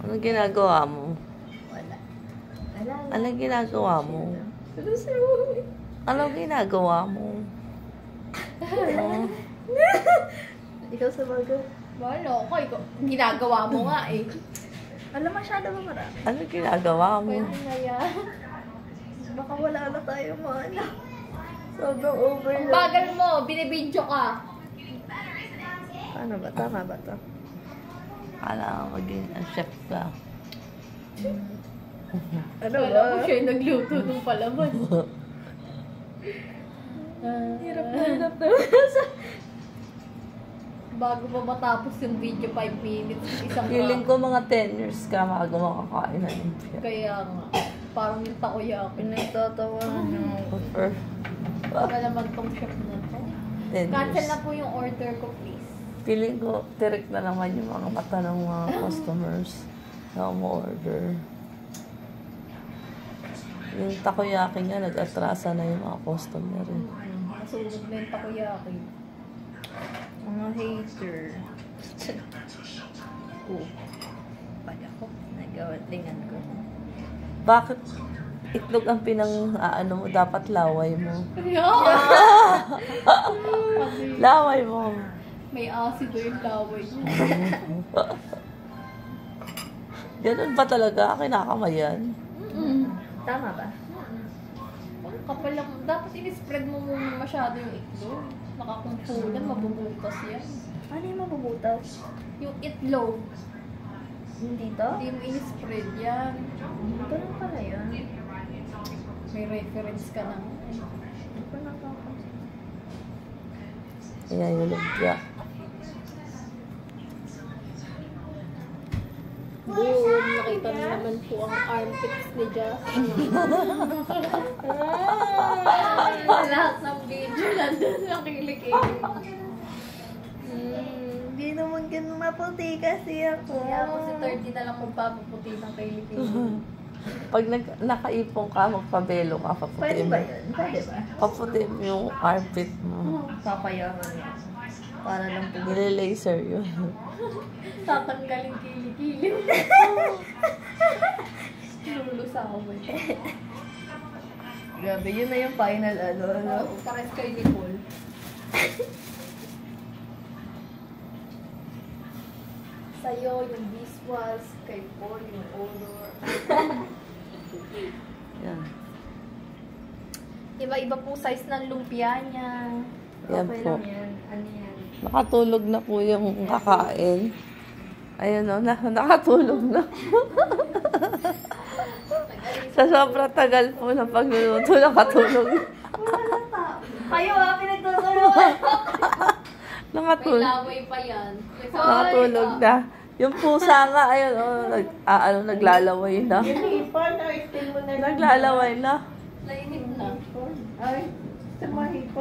Ano ginagawa mo? Wala. Wala. Ano ginagawa mo? Ano ginagawa mo? Ikaw sumagot. Wala ko. Ginagawa mo nga eh. Alam, masyado ba marami? Ano ginagawa mo? Pwede na yan. Baka wala na tayo mana. Sobrang over Ang na. bagal mo, binibidyo ka. Ano ba? Tama ba to? Kala ko maging chef ka. Ano Alam mo siya yung nagluto ng palaman. Hirap na. Bago pa matapos yung video, 5 minutes, isang Feeling ko mga 10 years ka bago makakain ng lumpia. Kaya nga, parang yung takoyaki. Pinagtatawanan niyo. Or Para naman tong chef na to. 10 Cancel years. na po yung order ko, please. Feeling ko, tirik na naman yung mga mata ng mga customers na umorder. Yung takoyaki nga, nag-atrasa na yung mga customer. Eh. Nasunog na yung takoyaki. Mga hater. Pala ko. Nagawalingan ko. Bakit itlog ang ano mo, dapat laway mo? Laway mo. May acido yung laway. Ganun ba talaga? Kinakamayan? Tama ba? Kapal lang. Dapat in-spread mo muna masyado yung itlog. Nakakumpulan, mabubutas yan. Ano yung mabubutas? Yung itlog, Hindi to? hindi mo in-spread yan. Ganun pala yun. May reference ka na. Hindi ko nakakasin. Ayan yung lumpia. Boom! Nakita na naman po ang armpits ni Jazz. Lahat ng video nandun ang kilikili. Hindi naman ganun maputi kasi ako. Kaya po si 30 na lang magpapaputi ng kilikili. Pag nakaipon ka, magpabelo ka, paputi Pwede mo. ba yun? Pwede ba? Paputi mo yung armpit mo. Papayaman niya. Para lang po. Nile-laser yun. Tatanggalin kilikili. Lulusa ako ba ito? Grabe, yun na yung final ano. Pares kay Nicole. Sa'yo yung biswas, kay Paul yung odor. Yan. Iba-iba po size ng lumpia niya. Yan Okay po. lang yan. Ano yan? Nakatulog na po yung kakain. Ayun o, nakatulog na. Sa sobrang tagal po ng pagluluto, nakatulog na. Wala pa. Kayo pinagtutulungan. May Nakatulog. laway pa yan. Nakatulog na. Yung pusa nga, ayun o, naglalaway na. Hipon, na-extend mo na lang. Naglalaway na. Nainip na. Ay, sa mga hipon.